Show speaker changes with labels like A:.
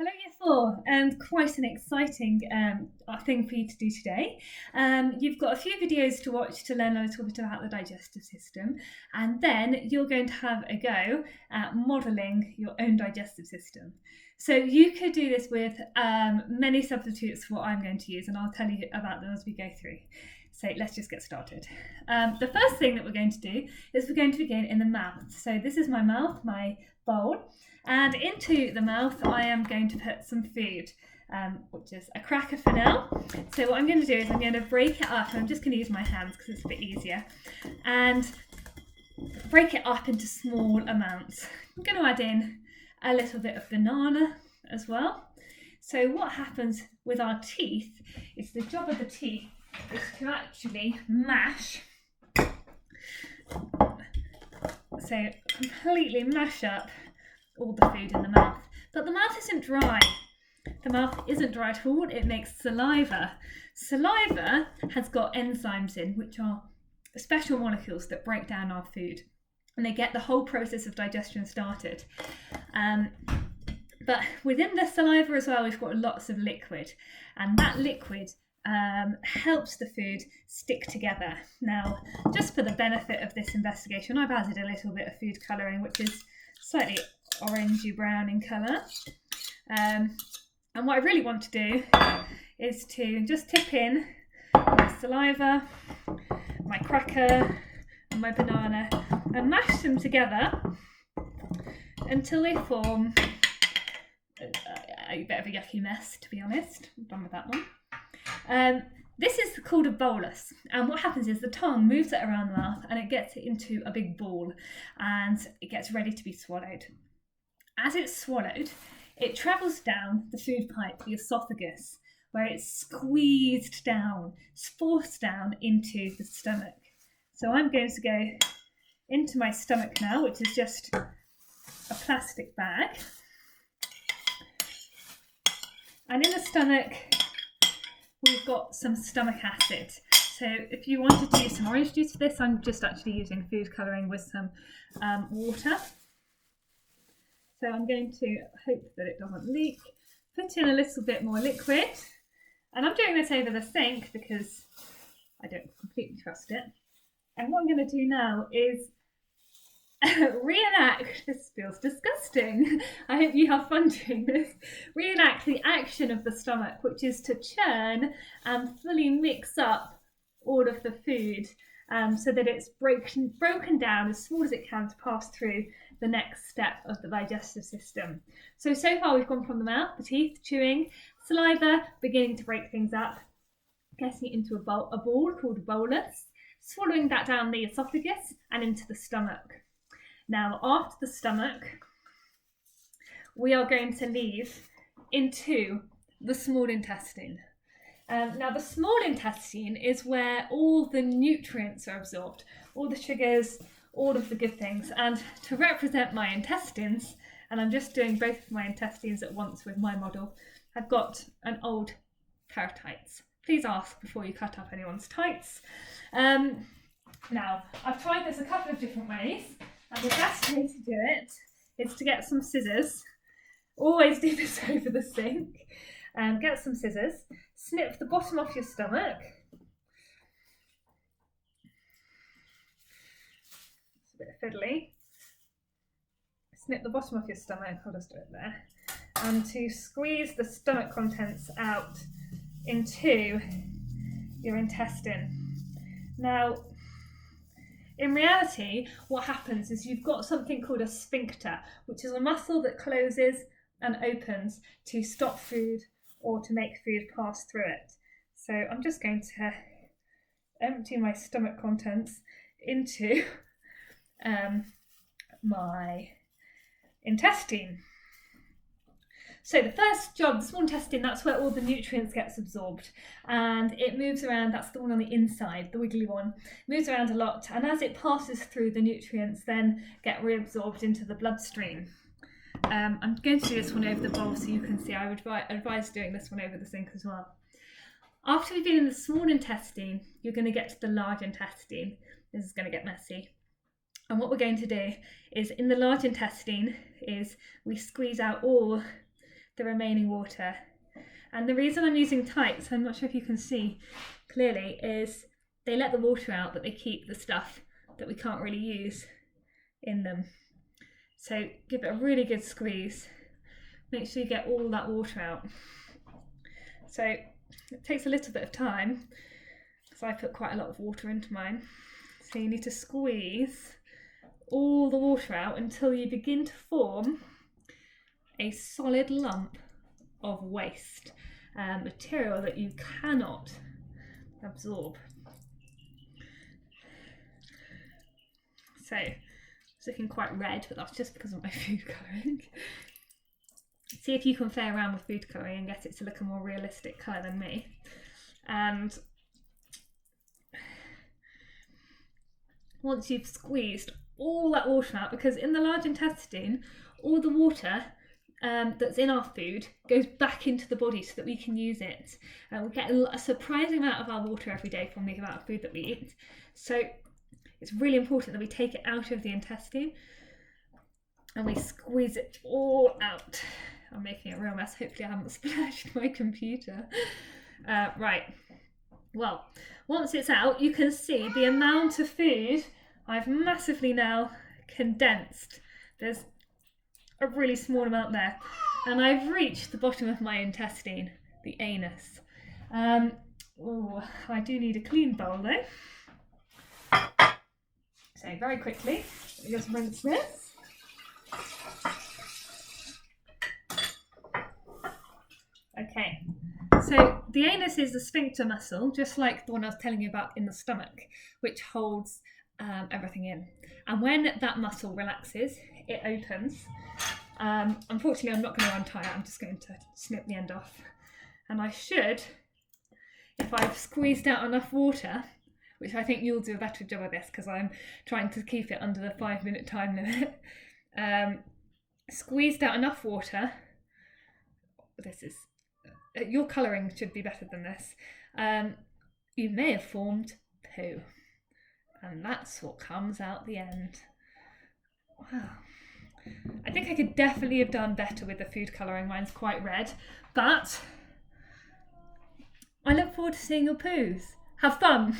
A: Hello, Year 4, and quite an exciting thing for you to do today. You've got a few videos to watch to learn a little bit about the digestive system, and then you're going to have a go at modelling your own digestive system. So you could do this with many substitutes for what I'm going to use, and I'll tell you about them as we go through. So let's just get started. The first thing that we're going to do is we're going to begin in the mouth. So this is my mouth, my bowl. And into the mouth, I am going to put some food, which is a cracker for now. So what I'm going to do is I'm going to break it up, and I'm just going to use my hands because it's a bit easier, and break it up into small amounts. I'm going to add in a little bit of banana as well. So what happens with our teeth is the job of the teeth is to actually mash, so completely mash up all the food in the mouth. But the mouth isn't dry. The mouth isn't dry at all. It makes saliva. Saliva has got enzymes in, which are special molecules that break down our food, and they get the whole process of digestion started. But within the saliva as well, we've got lots of liquid, and that liquid helps the food stick together. Now, just for the benefit of this investigation, I've added a little bit of food colouring, which is slightly orangey brown in colour. And what I really want to do is to just tip in my saliva, my cracker and my banana and mash them together until they form a bit of a yucky mess, to be honest. I'm done with that one. This is called a bolus, and what happens is the tongue moves it around the mouth and it gets it into a big ball and it gets ready to be swallowed. As it's swallowed, it travels down the food pipe, the esophagus, where it's squeezed down, forced down into the stomach. So I'm going to go into my stomach now, which is just a plastic bag. And in the stomach, we've got some stomach acid. So if you wanted to use some orange juice for this, I'm just actually using food colouring with some water. So I'm going to hope that it doesn't leak. Put in a little bit more liquid. And I'm doing this over the sink because I don't completely trust it. And what I'm going to do now is reenact, this feels disgusting, I hope you have fun doing this, reenact the action of the stomach, which is to churn and fully mix up all of the food so that it's broken down as small as it can to pass through the next step of the digestive system. So far we've gone from the mouth, the teeth, chewing, saliva, beginning to break things up, getting it into a ball called a bolus, swallowing that down the esophagus and into the stomach. Now, after the stomach, we are going to leave into the small intestine. Now, the small intestine is where all the nutrients are absorbed, all the sugars, all of the good things. And to represent my intestines, and I'm just doing both of my intestines at once with my model, I've got an old pair of tights. Please ask before you cut up anyone's tights. Now, I've tried this a couple of different ways. And the best way to do it is to get some scissors. Always do this over the sink. Get some scissors, snip the bottom off your stomach. It's a bit fiddly. Snip the bottom off your stomach, I'll just do it there. And to squeeze the stomach contents out into your intestine. Now, in reality, what happens is you've got something called a sphincter, which is a muscle that closes and opens to stop food or to make food pass through it. So I'm just going to empty my stomach contents into my intestine. So the first job, the small intestine, that's where all the nutrients gets absorbed, and it moves around. That's the one on the inside, the wiggly one. It moves around a lot, and as it passes through, the nutrients then get reabsorbed into the bloodstream. I'm going to do this one over the bowl so you can see. I would advise doing this one over the sink as well. After we've been in the small intestine, you're going to get to the large intestine. This is going to get messy. And what we're going to do is in the large intestine is we squeeze out all the remaining water. And the reason I'm using tights, I'm not sure if you can see clearly, is they let the water out, but they keep the stuff that we can't really use in them. So give it a really good squeeze. Make sure you get all that water out. So it takes a little bit of time, because I put quite a lot of water into mine. So you need to squeeze all the water out until you begin to form a solid lump of waste, material that you cannot absorb. So it's looking quite red, but that's just because of my food colouring. See if you can play around with food colouring and get it to look a more realistic colour than me. And once you've squeezed all that water out, because in the large intestine, all the water that's in our food goes back into the body so that we can use it. We get a surprising amount of our water every day from the amount of food that we eat. So it's really important that we take it out of the intestine and we squeeze it all out. I'm making a real mess. Hopefully I haven't splashed my computer. Right. Well, once it's out, you can see the amount of food I've massively now condensed. There's a really small amount there. And I've reached the bottom of my intestine, the anus. Oh, I do need a clean bowl though. So very quickly, let me just rinse this. Okay, so the anus is the sphincter muscle, just like the one I was telling you about in the stomach, which holds everything in. And when that muscle relaxes, it opens. Unfortunately, I'm not going to untie it, I'm just going to snip the end off. And I should, if I've squeezed out enough water, which I think you'll do a better job of this because I'm trying to keep it under the 5-minute time limit, squeezed out enough water. This is, your colouring should be better than this. You may have formed poo. And that's what comes out the end. Wow. I think I could definitely have done better with the food colouring. Mine's quite red. But I look forward to seeing your poos. Have fun.